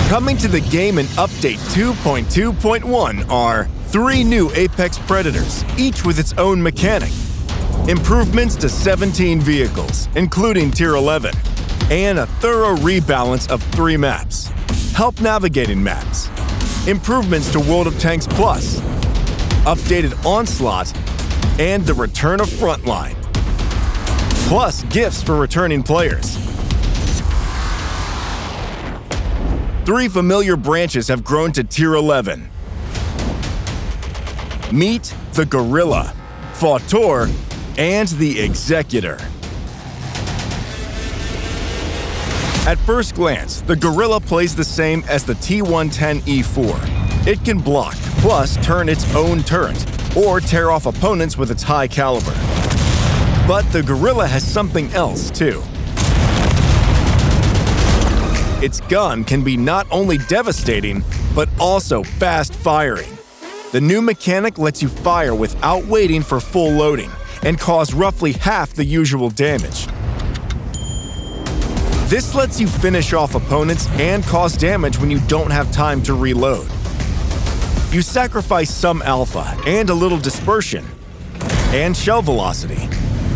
Coming to the game in Update 2.2.1 are 3 new Apex Predators, each with its own mechanic, improvements to 17 vehicles, including Tier 11, and a thorough rebalance of 3 maps, help navigating maps, improvements to World of Tanks Plus, updated Onslaught, and the return of Frontline, plus gifts for returning players. 3 familiar branches have grown to Tier 11. Meet the Gorilla, Fauteur, and the Executor. At first glance, the Gorilla plays the same as the T110E4. It can block, plus turn its own turret, or tear off opponents with its high caliber. But the Gorilla has something else, too. Its gun can be not only devastating, but also fast-firing. The new mechanic lets you fire without waiting for full loading, and cause roughly half the usual damage. This lets you finish off opponents and cause damage when you don't have time to reload. You sacrifice some alpha and a little dispersion, and shell velocity,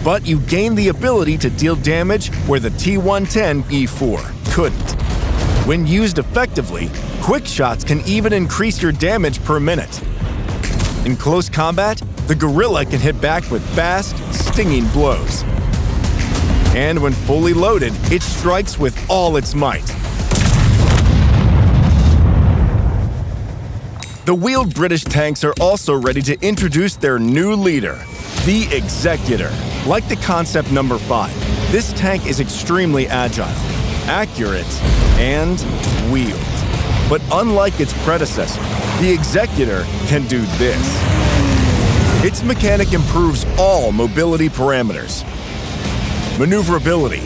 but you gain the ability to deal damage where the T110E4 couldn't. When used effectively, quick shots can even increase your damage per minute. In close combat, the Gorilla can hit back with fast, stinging blows. And when fully loaded, it strikes with all its might. The wheeled British tanks are also ready to introduce their new leader, the Executor. Like the concept number 5, this tank is extremely agile, accurate, and wheeled. But unlike its predecessor, the Executor can do this. Its mechanic improves all mobility parameters: maneuverability,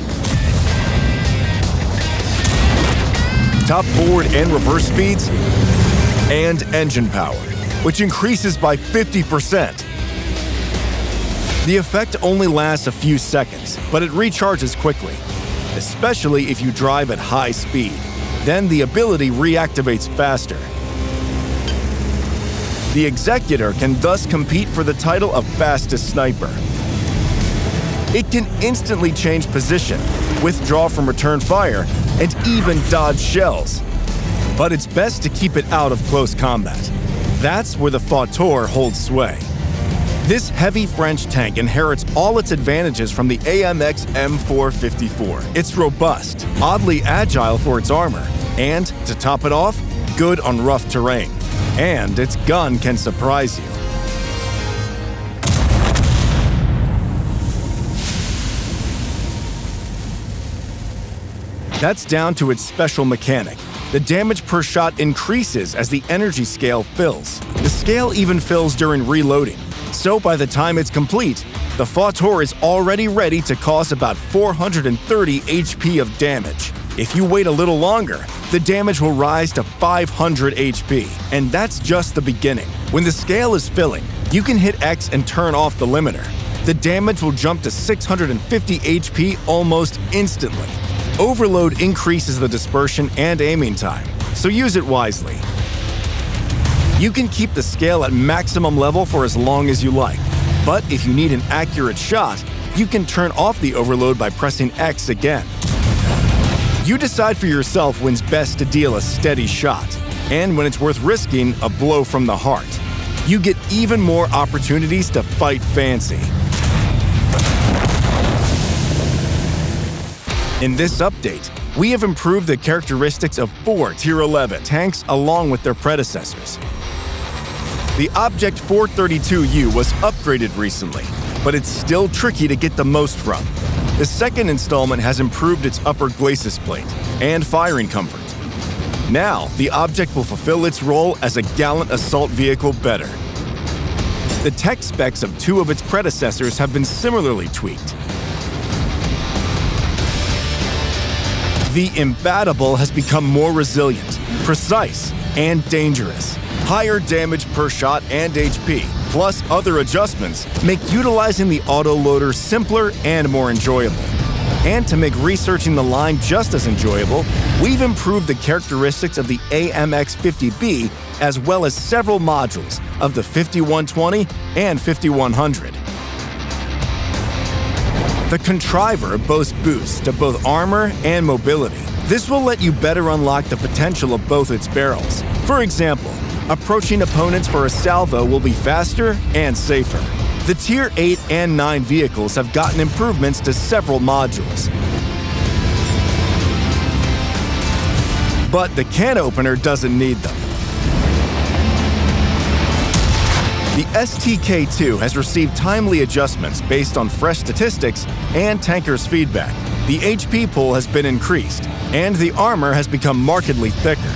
top forward and reverse speeds, and engine power, which increases by 50%. The effect only lasts a few seconds, but it recharges quickly, especially if you drive at high speed. Then the ability reactivates faster. The Executor can thus compete for the title of fastest sniper. It can instantly change position, withdraw from return fire, and even dodge shells. But it's best to keep it out of close combat. That's where the Fauteur holds sway. This heavy French tank inherits all its advantages from the AMX M454. It's robust, oddly agile for its armor, and, to top it off, good on rough terrain. And its gun can surprise you. That's down to its special mechanic. The damage per shot increases as the energy scale fills. The scale even fills during reloading. So by the time it's complete, the Fauteur is already ready to cause about 430 HP of damage. If you wait a little longer, the damage will rise to 500 HP, and that's just the beginning. When the scale is filling, you can hit X and turn off the limiter. The damage will jump to 650 HP almost instantly. Overload increases the dispersion and aiming time, so use it wisely. You can keep the scale at maximum level for as long as you like, but if you need an accurate shot, you can turn off the overload by pressing X again. You decide for yourself when's best to deal a steady shot, and when it's worth risking a blow from the heart. You get even more opportunities to fight fancy. In this update, we have improved the characteristics of 4 Tier 11 tanks along with their predecessors. The Object 432U was upgraded recently, but it's still tricky to get the most from. The second installment has improved its upper glacis plate and firing comfort. Now, the Object will fulfill its role as a gallant assault vehicle better. The tech specs of 2 of its predecessors have been similarly tweaked. The Imbattable has become more resilient, precise, and dangerous. Higher damage per shot and HP, plus other adjustments, make utilizing the autoloader simpler and more enjoyable. And to make researching the line just as enjoyable, we've improved the characteristics of the AMX50B as well as several modules of the 5120 and 5100. The Contriver boasts boosts to both armor and mobility. This will let you better unlock the potential of both its barrels. For example, approaching opponents for a salvo will be faster and safer. The Tier 8 and 9 vehicles have gotten improvements to several modules. But the can opener doesn't need them. The STK2 has received timely adjustments based on fresh statistics and tankers' feedback. The HP pool has been increased, and the armor has become markedly thicker.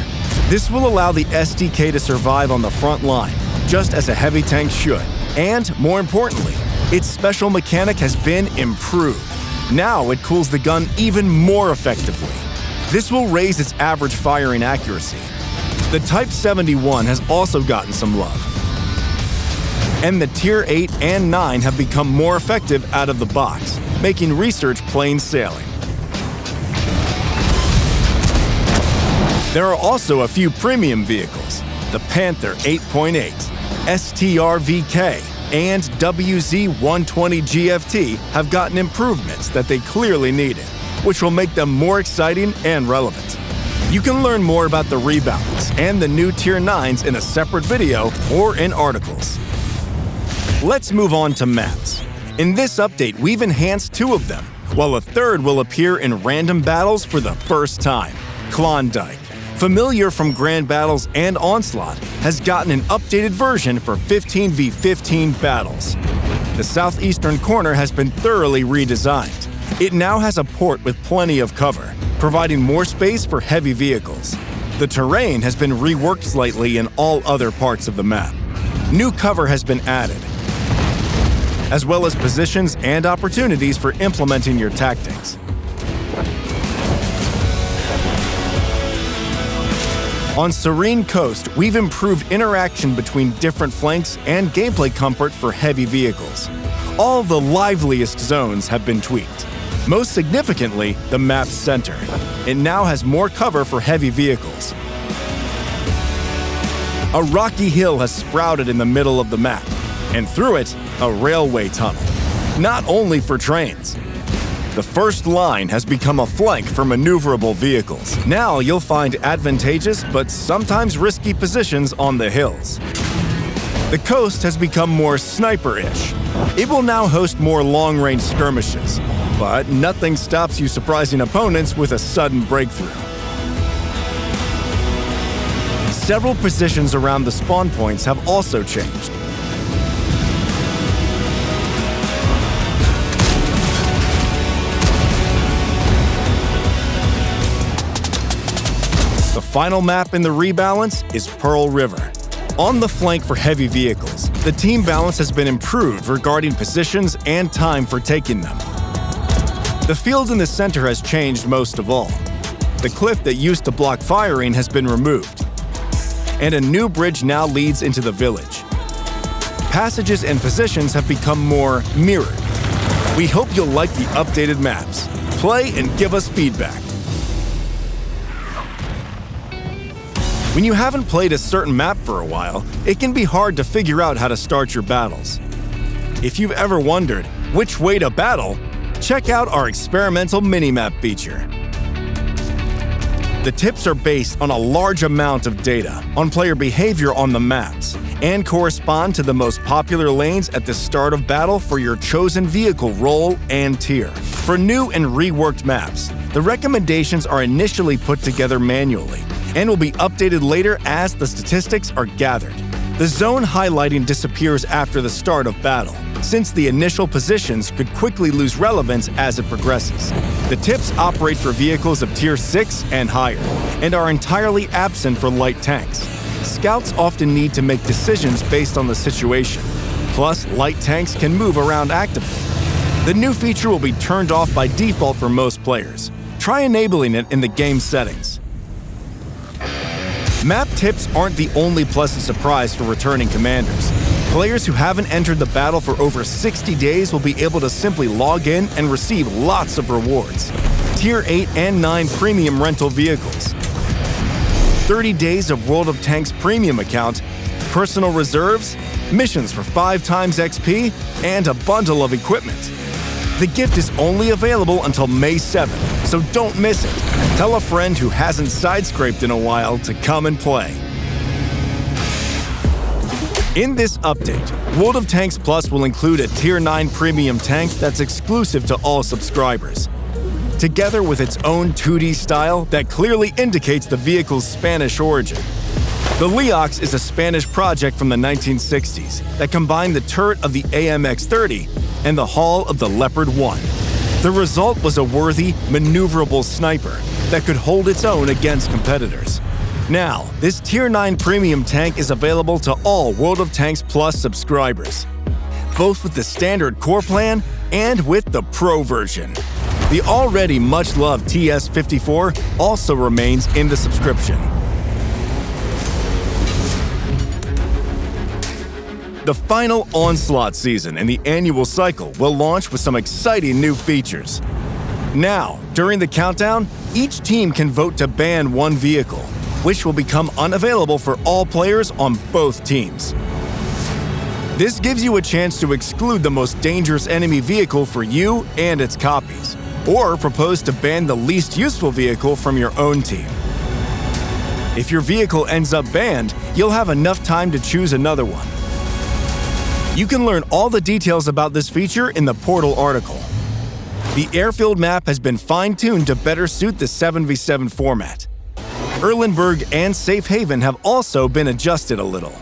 This will allow the STK to survive on the front line, just as a heavy tank should. And, more importantly, its special mechanic has been improved. Now it cools the gun even more effectively. This will raise its average firing accuracy. The Type 71 has also gotten some love. And the Tier 8 and 9 have become more effective out of the box, making research plain sailing. There are also a few premium vehicles. The Panther 8.8, STR-VK, and WZ-120 GFT have gotten improvements that they clearly needed, which will make them more exciting and relevant. You can learn more about the Rebalance and the new Tier 9s in a separate video or in articles. Let's move on to maps. In this update, we've enhanced 2 of them, while a third will appear in random battles for the first time. Klondike, familiar from Grand Battles and Onslaught, has gotten an updated version for 15v15 battles. The southeastern corner has been thoroughly redesigned. It now has a port with plenty of cover, providing more space for heavy vehicles. The terrain has been reworked slightly in all other parts of the map. New cover has been added, as well as positions and opportunities for implementing your tactics. On Serene Coast, we've improved interaction between different flanks and gameplay comfort for heavy vehicles. All the liveliest zones have been tweaked. Most significantly, the map's center. It now has more cover for heavy vehicles. A rocky hill has sprouted in the middle of the map, and through it, a railway tunnel. Not only for trains. The first line has become a flank for maneuverable vehicles. Now you'll find advantageous but sometimes risky positions on the hills. The coast has become more sniper-ish. It will now host more long-range skirmishes, but nothing stops you surprising opponents with a sudden breakthrough. Several positions around the spawn points have also changed. The final map in the Rebalance is Pearl River. On the flank for heavy vehicles, the team balance has been improved regarding positions and time for taking them. The field in the center has changed most of all. The cliff that used to block firing has been removed, and a new bridge now leads into the village. Passages and positions have become more mirrored. We hope you'll like the updated maps. Play and give us feedback. When you haven't played a certain map for a while, it can be hard to figure out how to start your battles. If you've ever wondered which way to battle, check out our experimental minimap feature. The tips are based on a large amount of data on player behavior on the maps and correspond to the most popular lanes at the start of battle for your chosen vehicle role and tier. For new and reworked maps, the recommendations are initially put together manually and will be updated later as the statistics are gathered. The zone highlighting disappears after the start of battle, since the initial positions could quickly lose relevance as it progresses. The tips operate for vehicles of Tier 6 and higher, and are entirely absent for light tanks. Scouts often need to make decisions based on the situation. Plus, light tanks can move around actively. The new feature will be turned off by default for most players. Try enabling it in the game settings. Map tips aren't the only pleasant surprise for returning commanders. Players who haven't entered the battle for over 60 days will be able to simply log in and receive lots of rewards. Tier 8 and 9 premium rental vehicles, 30 days of World of Tanks premium account, personal reserves, missions for 5 times XP, and a bundle of equipment. The gift is only available until May 7th, so don't miss it. Tell a friend who hasn't side-scraped in a while to come and play. In this update, World of Tanks Plus will include a Tier 9 premium tank that's exclusive to all subscribers, together with its own 2D style that clearly indicates the vehicle's Spanish origin. The Leox is a Spanish project from the 1960s that combined the turret of the AMX-30 and the hull of the Leopard 1. The result was a worthy, maneuverable sniper that could hold its own against competitors. Now, this Tier 9 premium tank is available to all World of Tanks Plus subscribers, both with the standard core plan and with the Pro version. The already much-loved TS-54 also remains in the subscription. The final Onslaught season in the annual cycle will launch with some exciting new features. Now, during the countdown, each team can vote to ban one vehicle, which will become unavailable for all players on both teams. This gives you a chance to exclude the most dangerous enemy vehicle for you and its copies, or propose to ban the least useful vehicle from your own team. If your vehicle ends up banned, you'll have enough time to choose another one. You can learn all the details about this feature in the Portal article. The airfield map has been fine-tuned to better suit the 7v7 format. Erlenberg and Safe Haven have also been adjusted a little.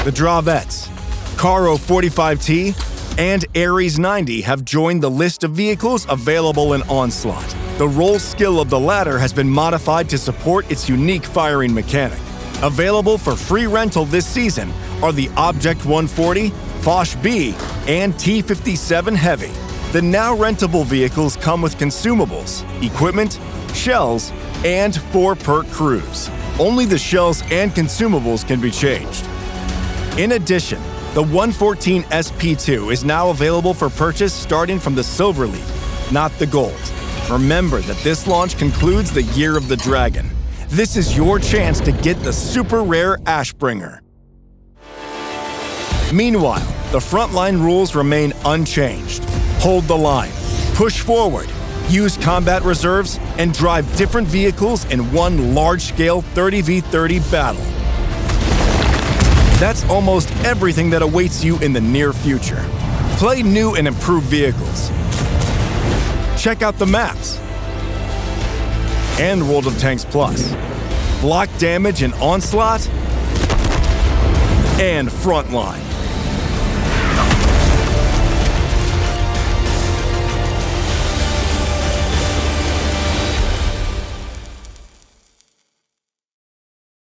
The Drawvets, Caro 45T, and Ares 90 have joined the list of vehicles available in Onslaught. The roll skill of the latter has been modified to support its unique firing mechanic. Available for free rental this season are the Object 140, Foch B, and T-57 Heavy. The now rentable vehicles come with consumables, equipment, shells, and 4 perk crews. Only the shells and consumables can be changed. In addition, the 114 SP2 is now available for purchase starting from the Silver League, not the Gold. Remember that this launch concludes the Year of the Dragon. This is your chance to get the super rare Ashbringer. Meanwhile, the frontline rules remain unchanged. Hold the line, push forward, use combat reserves, and drive different vehicles in one large-scale 30v30 battle. That's almost everything that awaits you in the near future. Play new and improved vehicles. Check out the maps. And World of Tanks Plus. Block damage in Onslaught and Frontline.